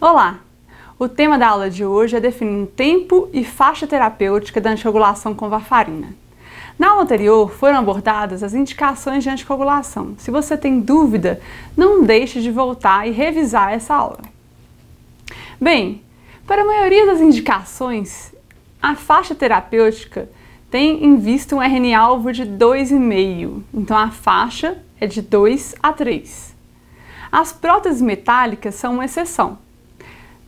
Olá! O tema da aula de hoje é definindo tempo e faixa terapêutica da anticoagulação com varfarina. Na aula anterior foram abordadas as indicações de anticoagulação. Se você tem dúvida, não deixe de voltar e revisar essa aula. Bem, para a maioria das indicações, a faixa terapêutica tem em vista um RN-alvo de 2,5, então a faixa é de 2 a 3. As próteses metálicas são uma exceção.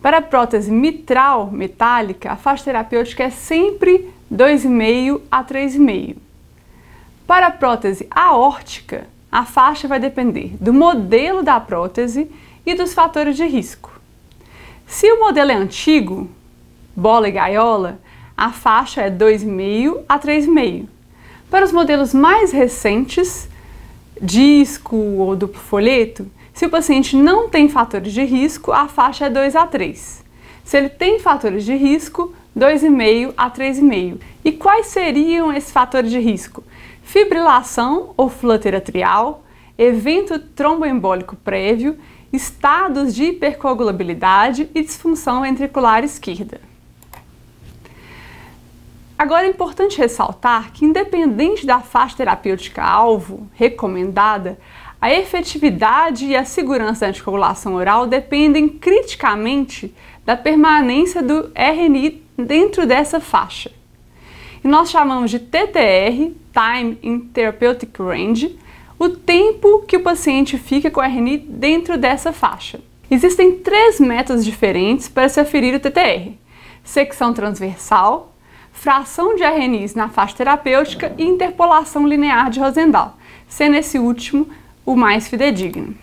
Para a prótese mitral metálica, a faixa terapêutica é sempre 2,5 a 3,5. Para a prótese aórtica, a faixa vai depender do modelo da prótese e dos fatores de risco. Se o modelo é antigo, bola e gaiola, a faixa é 2,5 a 3,5. Para os modelos mais recentes, disco ou duplo folheto, se o paciente não tem fatores de risco, a faixa é 2 a 3. Se ele tem fatores de risco, 2,5 a 3,5. E quais seriam esses fatores de risco? Fibrilação ou flutter atrial, evento tromboembólico prévio, estados de hipercoagulabilidade e disfunção ventricular esquerda. Agora é importante ressaltar que, independente da faixa terapêutica alvo recomendada, a efetividade e a segurança da anticoagulação oral dependem criticamente da permanência do RNI dentro dessa faixa. E nós chamamos de TTR, Time in Therapeutic Range, o tempo que o paciente fica com o RNI dentro dessa faixa. Existem 3 métodos diferentes para se aferir o TTR: secção transversal, fração de RNIs na faixa terapêutica e interpolação linear de Rosendahl, sendo esse último o mais fidedigno.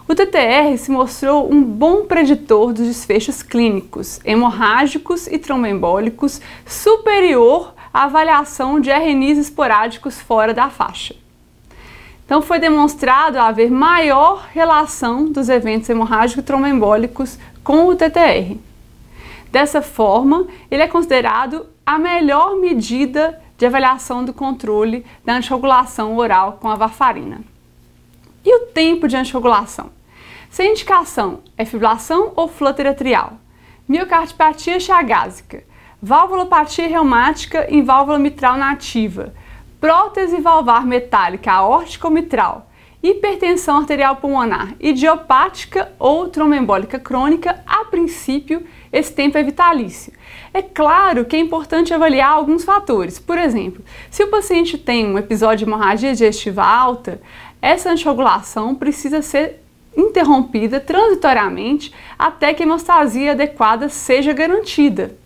O TTR se mostrou um bom preditor dos desfechos clínicos, hemorrágicos e tromboembólicos, superior à avaliação de RNIs esporádicos fora da faixa. Então foi demonstrado haver maior relação dos eventos hemorrágicos e tromboembólicos com o TTR. Dessa forma, ele é considerado a melhor medida de avaliação do controle da anticoagulação oral com a varfarina. E o tempo de anticoagulação? Se a indicação é fibrilação ou flutter atrial, miocardiopatia chagásica, valvulopatia reumática em válvula mitral nativa, prótese valvar metálica aórtica ou mitral, hipertensão arterial pulmonar, idiopática ou tromboembólica crônica, a princípio, esse tempo é vitalício. É claro que é importante avaliar alguns fatores. Por exemplo, se o paciente tem um episódio de hemorragia digestiva alta, essa anticoagulação precisa ser interrompida transitoriamente até que a hemostasia adequada seja garantida.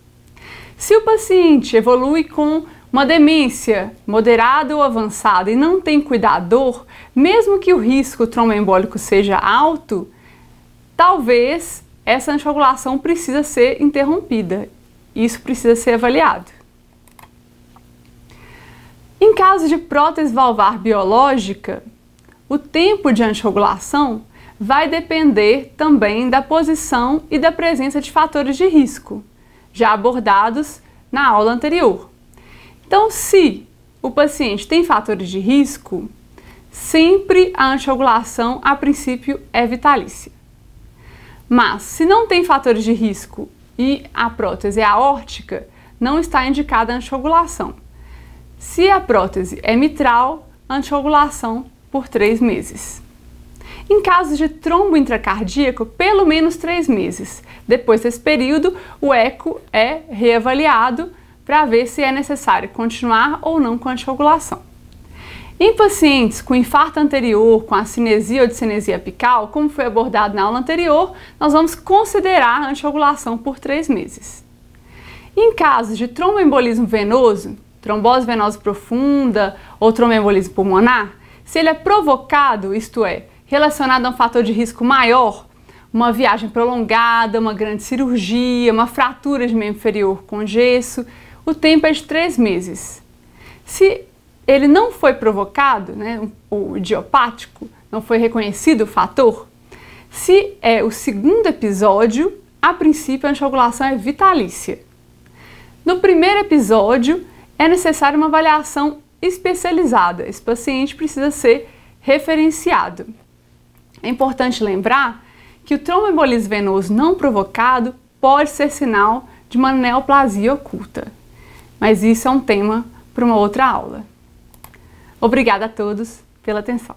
Se o paciente evolui com uma demência moderada ou avançada e não tem cuidador, mesmo que o risco tromboembólico seja alto, talvez essa anticoagulação precisa ser interrompida. Isso precisa ser avaliado. Em caso de prótese valvar biológica, o tempo de anticoagulação vai depender também da posição e da presença de fatores de risco, já abordados na aula anterior. Então, se o paciente tem fatores de risco, sempre a anticoagulação, a princípio, é vitalícia. Mas, se não tem fatores de risco e a prótese é aórtica, não está indicada a anticoagulação. Se a prótese é mitral, anticoagulação por 3 meses. Em casos de trombo intracardíaco, pelo menos 3 meses. Depois desse período, o eco é reavaliado para ver se é necessário continuar ou não com a anticoagulação. Em pacientes com infarto anterior, com acinesia ou discinesia apical, como foi abordado na aula anterior, nós vamos considerar a anticoagulação por 3 meses. Em casos de tromboembolismo venoso, trombose venosa profunda ou tromboembolismo pulmonar, se ele é provocado, isto é, relacionado a um fator de risco maior, uma viagem prolongada, uma grande cirurgia, uma fratura de membro inferior com gesso, o tempo é de 3 meses. Se ele não foi provocado, o idiopático, não foi reconhecido o fator, se é o segundo episódio, a princípio a anticoagulação é vitalícia. No primeiro episódio, é necessária uma avaliação especializada. Esse paciente precisa ser referenciado. É importante lembrar que o tromboembolismo venoso não provocado pode ser sinal de uma neoplasia oculta. Mas isso é um tema para uma outra aula. Obrigada a todos pela atenção.